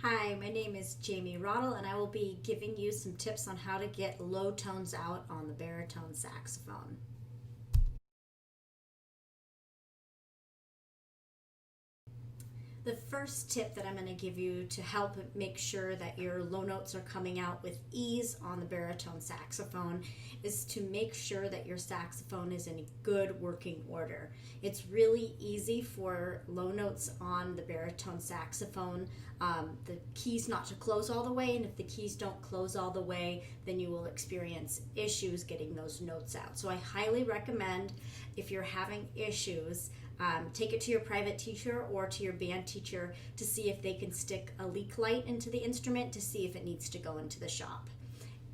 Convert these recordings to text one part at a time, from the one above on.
Hi, my name is Jamie Roddle, and I will be giving you some tips on how to get low tones out on the baritone saxophone. The first tip that I'm going to give you to help make sure that your low notes are coming out with ease on the baritone saxophone is to make sure that your saxophone is in good working order. It's really easy for low notes on the baritone saxophone, the keys not to close all the way, and if the keys don't close all the way, then you will experience issues getting those notes out. So I highly recommend, if you're having issues, take it to your private teacher or to your band teacher to see if they can stick a leak light into the instrument to see if it needs to go into the shop.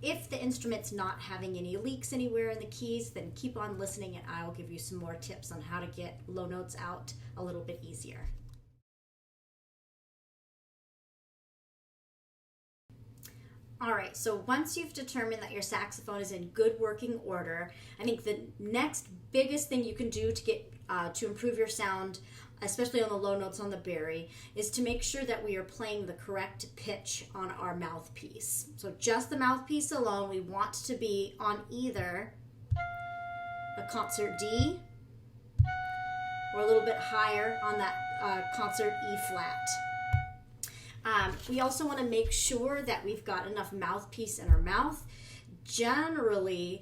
If the instrument's not having any leaks anywhere in the keys, then keep on listening and I'll give you some more tips on how to get low notes out a little bit easier. All right, so once you've determined that your saxophone is in good working order, I think the next biggest thing you can do to get to improve your sound, especially on the low notes on the Bari, is to make sure that we are playing the correct pitch on our mouthpiece. So just the mouthpiece alone, we want to be on either a concert D or a little bit higher on that concert E flat. We also want to make sure that we've got enough mouthpiece in our mouth. Generally,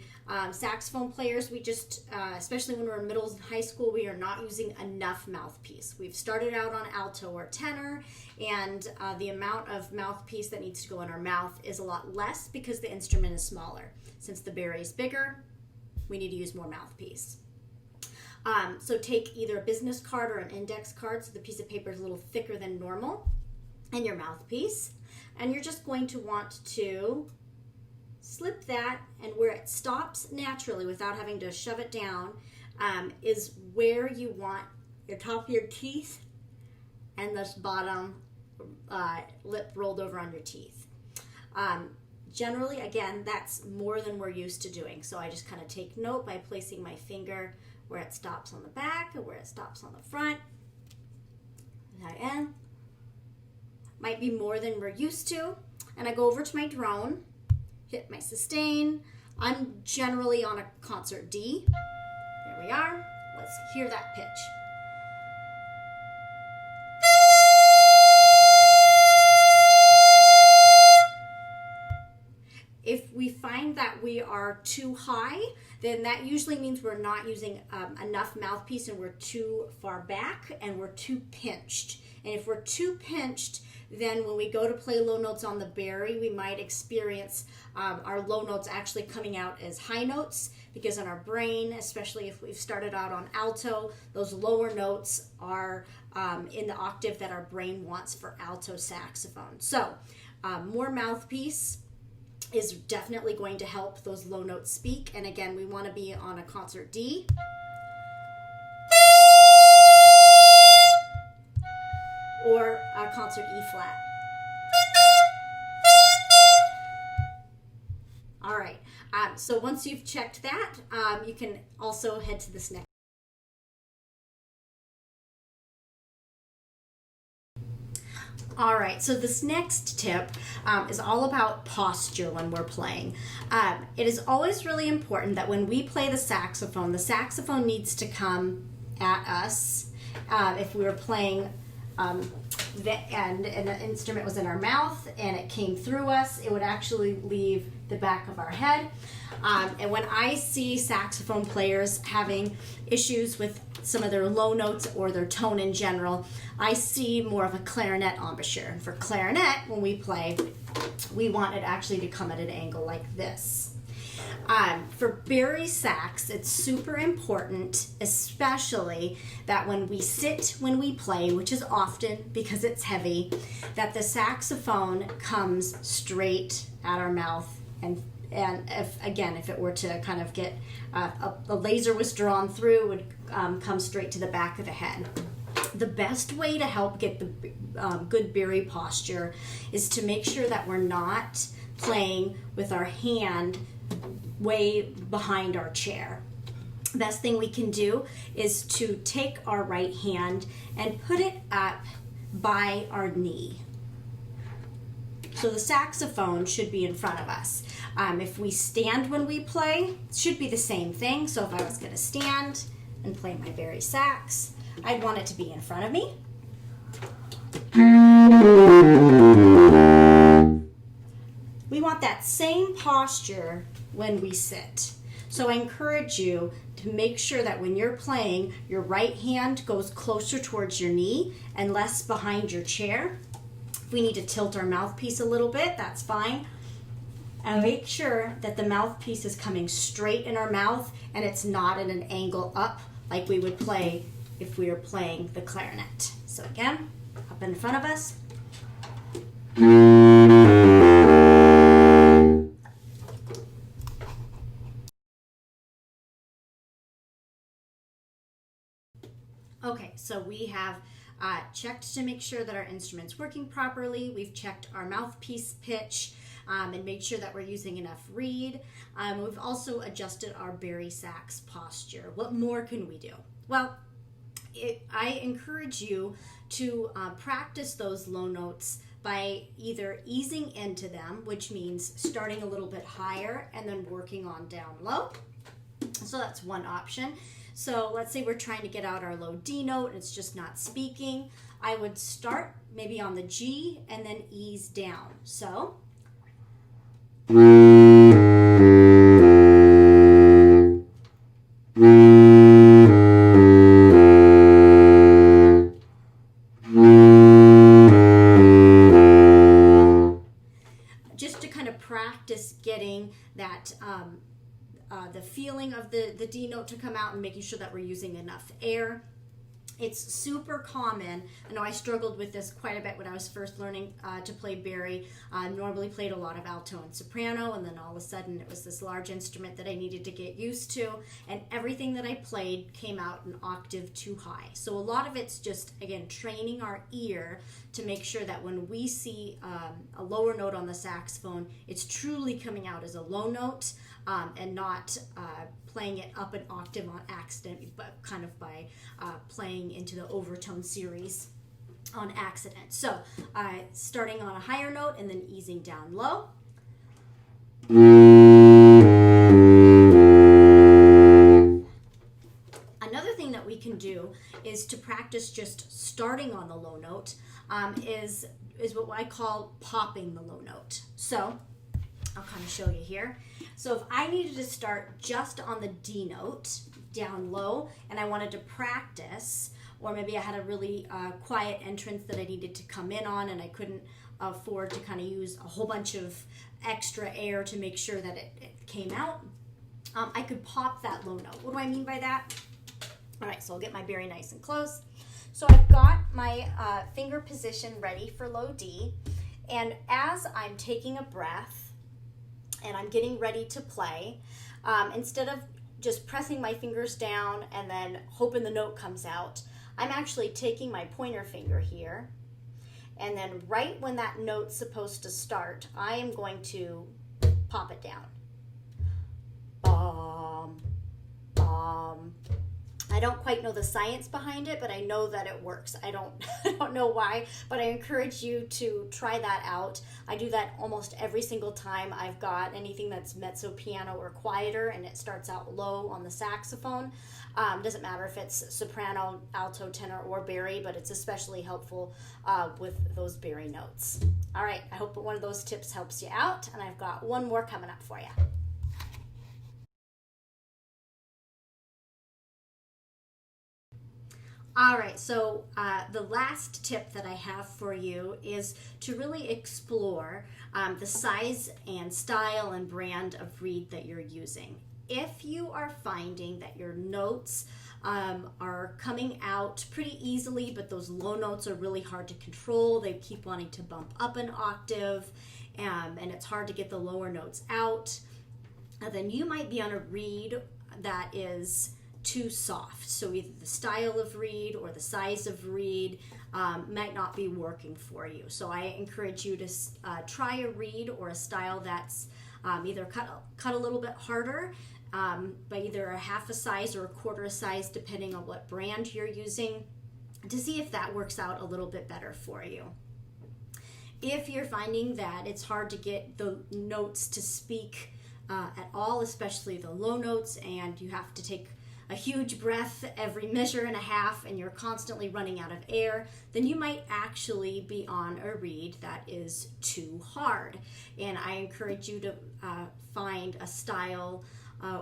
saxophone players, we just, especially when we're in middle and high school, we are not using enough mouthpiece. We've started out on alto or tenor, and the amount of mouthpiece that needs to go in our mouth is a lot less because the instrument is smaller. Since the Bari is bigger, we need to use more mouthpiece. So take either a business card or an index card, so the piece of paper is a little thicker than normal, and your mouthpiece, and you're just going to want to slip that, and where it stops naturally without having to shove it down is where you want your top of your teeth and this bottom lip rolled over on your teeth. Generally, again, that's more than we're used to doing, so I just kind of take note by placing my finger where it stops on the back and where it stops on the front. And might be more than we're used to, and I go over to my drone, hit my sustain. I'm generally on a concert D. There we are. Let's hear that pitch. If we find that we are too high, then that usually means we're not using enough mouthpiece and we're too far back and we're too pinched. And if we're too pinched, then when we go to play low notes on the Bari, we might experience our low notes actually coming out as high notes, because in our brain, especially if we've started out on alto, those lower notes are in the octave that our brain wants for alto saxophone. So more mouthpiece is definitely going to help those low notes speak. And again, we want to be on a concert D. Or a concert E flat. All right, so once you've checked that, you can also head to this next. All right, so this next tip is all about posture when we're playing. It is always really important that when we play the saxophone needs to come at us. If we were playing and the instrument was in our mouth and it came through us, it would actually leave the back of our head. And when I see saxophone players having issues with some of their low notes or their tone in general, I see more of a clarinet embouchure. And for clarinet, when we play, we want it actually to come at an angle like this. For Bari sax, it's super important, especially that when we sit when we play, which is often because it's heavy, that the saxophone comes straight at our mouth. And if it were to kind of get a laser was drawn through, it would come straight to the back of the head. The best way to help get the good Bari posture is to make sure that we're not playing with our hand way behind our chair. Best thing we can do is to take our right hand and put it up by our knee. So the saxophone should be in front of us. If we stand when we play, it should be the same thing. So if I was going to stand and play my Bari Sax, I'd want it to be in front of me. We want that same posture when we sit. So I encourage you to make sure that when you're playing, your right hand goes closer towards your knee and less behind your chair. If we need to tilt our mouthpiece a little bit, that's fine. And make sure that the mouthpiece is coming straight in our mouth and it's not at an angle up like we would play if we were playing the clarinet. So again, up in front of us. Okay, so we have checked to make sure that our instrument's working properly. We've checked our mouthpiece pitch and made sure that we're using enough reed. We've also adjusted our Bari Sax posture. What more can we do? Well, I encourage you to practice those low notes by either easing into them, which means starting a little bit higher and then working on down low. So that's one option. So let's say we're trying to get out our low D note and it's just not speaking. I would start maybe on the G and then ease down. So just to kind of practice getting that the feeling of the D note to come out and making sure that we're using enough air. It's super common. I know I struggled with this quite a bit when I was first learning to play Bari. I normally played a lot of alto and soprano, and then all of a sudden it was this large instrument that I needed to get used to, and everything that I played came out an octave too high. So a lot of it's just, again, training our ear to make sure that when we see a lower note on the saxophone, it's truly coming out as a low note and not playing it up an octave on accident, but kind of by playing into the overtone series on accident. So starting on a higher note and then easing down low. Another thing that we can do is to practice just starting on the low note is what I call popping the low note. So I'll kind of show you here. So if I needed to start just on the D note down low and I wanted to practice, or maybe I had a really quiet entrance that I needed to come in on and I couldn't afford to kind of use a whole bunch of extra air to make sure that it came out, I could pop that low note. What do I mean by that? All right, so I'll get my Bari nice and close. So I've got my finger position ready for low D, and as I'm taking a breath and I'm getting ready to play, instead of just pressing my fingers down and then hoping the note comes out, I'm actually taking my pointer finger here, and then right when that note's supposed to start, I am going to pop it down. I don't quite know the science behind it, but I know that it works. I don't know why, but I encourage you to try that out. I do that almost every single time I've got anything that's mezzo piano or quieter and it starts out low on the saxophone. Doesn't matter if it's soprano, alto, tenor, or Bari, but it's especially helpful with those Bari notes. All right, I hope one of those tips helps you out, and I've got one more coming up for you. All right, so the last tip that I have for you is to really explore the size and style and brand of reed that you're using. If you are finding that your notes are coming out pretty easily, but those low notes are really hard to control, they keep wanting to bump up an octave, and it's hard to get the lower notes out, then you might be on a reed that is too soft. So either the style of reed or the size of reed might not be working for you. So I encourage you to try a reed or a style that's either cut a little bit harder by either a half a size or a quarter a size, depending on what brand you're using, to see if that works out a little bit better for you. If you're finding that it's hard to get the notes to speak at all, especially the low notes, and you have to take a huge breath every measure and a half and you're constantly running out of air, then you might actually be on a reed that is too hard. And I encourage you to find a style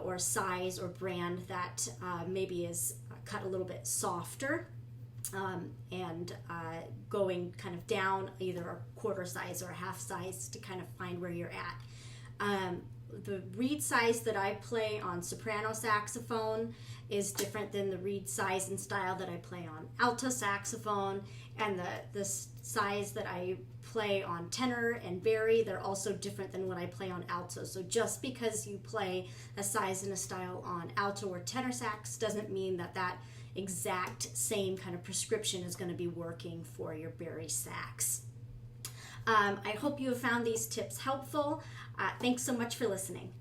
or size or brand that maybe is cut a little bit softer, and going kind of down either a quarter size or a half size to kind of find where you're at. The reed size that I play on soprano saxophone is different than the reed size and style that I play on alto saxophone, and the size that I play on tenor and bari, they're also different than what I play on alto. So just because you play a size and a style on alto or tenor sax doesn't mean that that exact same kind of prescription is going to be working for your bari sax. I hope you have found these tips helpful. Thanks so much for listening.